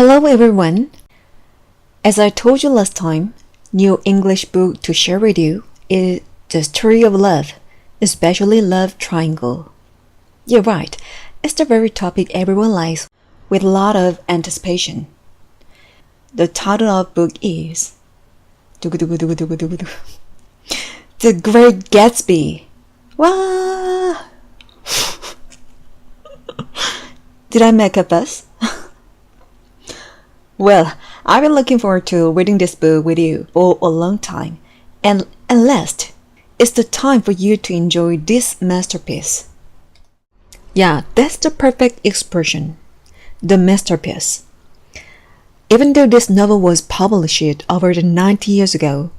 Hello everyone! As I told you last time, new English book to share with you is The Story of Love, especially Love Triangle. You're right, it's the very topic everyone likes with a lot of anticipation. The title of book is The Great Gatsby. Wow! Did I make a fuss? Well, I've been looking forward to reading this book with you for a long time, and at last, it's the time for you to enjoy this masterpiece. Yeah, that's the perfect expression. The masterpiece. Even though this novel was published over 90 years ago,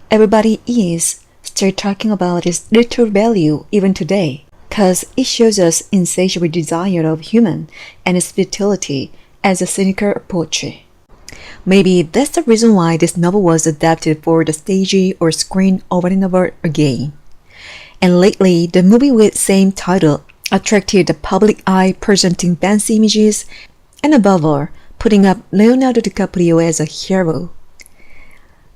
everybody is still talking about its literary value even today, because it shows us insatiable desire of human and its futility as a cynical approach. Maybe that's the reason why this novel was adapted for the stage or screen over and over again. And lately, the movie with same title attracted the public eye, presenting fancy images and above all, putting up Leonardo DiCaprio as a hero.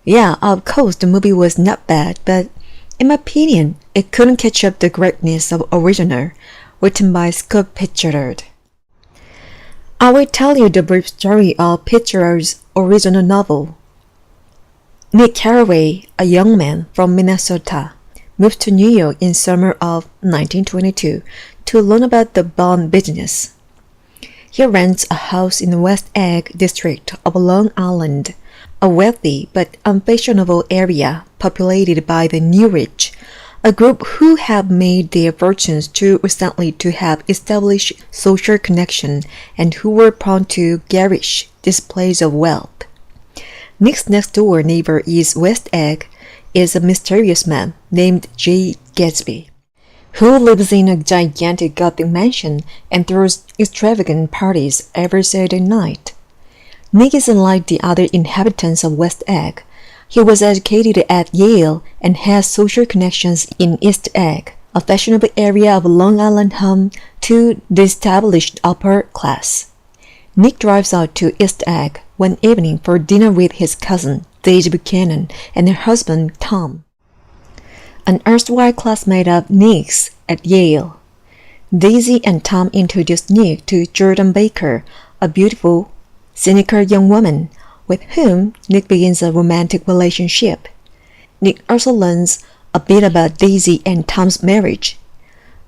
Yeah, of course the movie was not bad, but in my opinion, it couldn't catch up the greatness of original, written by Scott Fitzgerald. I will tell you the brief story of Fitzgerald's original novel. Nick Carraway, a young man from Minnesota, moved to New York in summer of 1922 to learn about the bond business. He rents a house in the West Egg district of Long Island, a wealthy but unfashionable area populated by the new rich, a group who have made their fortunes too recently to have established social connection and who were prone to garish displays of wealth. Nick's next-door neighbor is West Egg, is a mysterious man named J. Gatsby, who lives in a gigantic Gothic mansion and throws extravagant parties every Saturday night. Nick is unlike the other inhabitants of West Egg. He was educated at Yale and has social connections in East Egg, a fashionable area of Long Island home to the established upper class. Nick drives out to East Egg one evening for dinner with his cousin, Daisy Buchanan, and her husband, Tom, an erstwhile classmate of Nick's at Yale. Daisy and Tom introduced Nick to Jordan Baker, a beautiful, cynical young woman with whom Nick begins a romantic relationship. Nick also learns a bit about Daisy and Tom's marriage.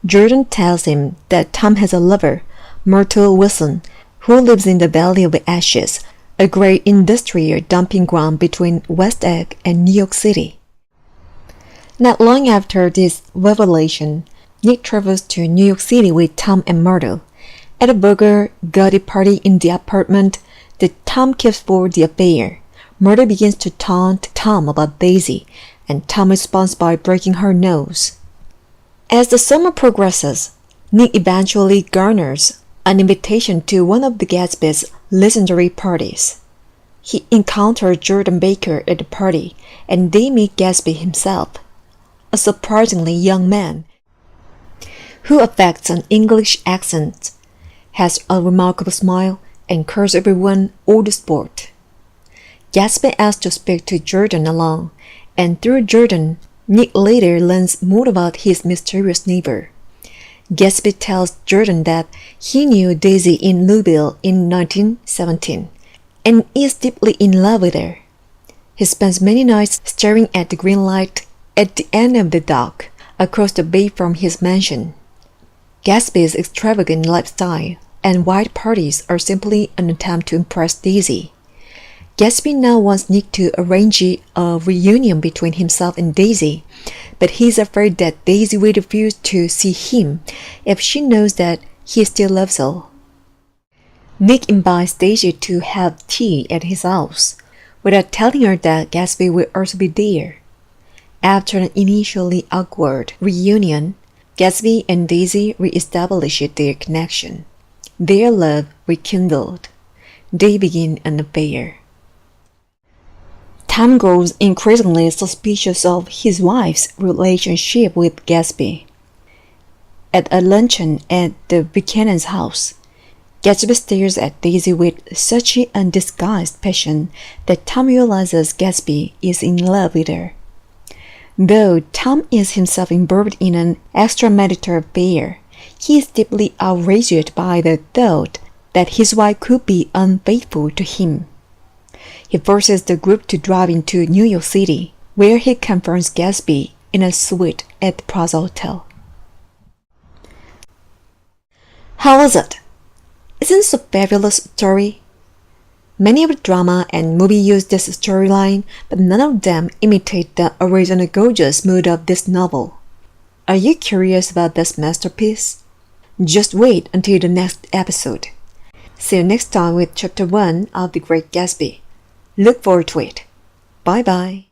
Jordan tells him that Tom has a lover, Myrtle Wilson, who lives in the Valley of Ashes, a great industrial dumping ground between West Egg and New York City. Not long after this revelation, Nick travels to New York City with Tom and Myrtle. At a burger gaudy party in the apartment that Tom keeps for the affair, Myrtle begins to taunt Tom about Daisy, and Tom responds by breaking her nose. As the summer progresses, Nick eventually garners an invitation to one of the Gatsby's legendary parties. He encounters Jordan Baker at the party, and they meet Gatsby himself, a surprisingly young man who affects an English accent, has a remarkable smile, and calls everyone old sport. Gatsby asks to speak to Jordan alone, and through Jordan, Nick later learns more about his mysterious neighbor. Gatsby tells Jordan that he knew Daisy in Louisville in 1917 and is deeply in love with her. He spends many nights staring at the green light at the end of the dock across the bay from his mansion. Gatsby's extravagant lifestyle and wild parties are simply an attempt to impress Daisy. Gatsby now wants Nick to arrange a reunion between himself and Daisy, but he's afraid that Daisy will refuse to see him if she knows that he still loves her. Nick invites Daisy to have tea at his house, without telling her that Gatsby will also be there. After an initially awkward reunion, Gatsby and Daisy re-establish their connection. Their love rekindled. They begin an affair. Tom grows increasingly suspicious of his wife's relationship with Gatsby. At a luncheon at the Buchanan's house, Gatsby stares at Daisy with such undisguised passion that Tom realizes Gatsby is in love with her. Though Tom is himself involved in an extramarital affair, he is deeply outraged by the thought that his wife could be unfaithful to him. He forces the group to drive into New York City, where he confronts Gatsby in a suite at the Plaza Hotel. How was it? Isn't it a fabulous story? Many of the drama and movie use this storyline, but none of them imitate the original gorgeous mood of this novel. Are you curious about this masterpiece? Just wait until the next episode. See you next time with Chapter 1 of The Great Gatsby. Look forward to it. Bye bye.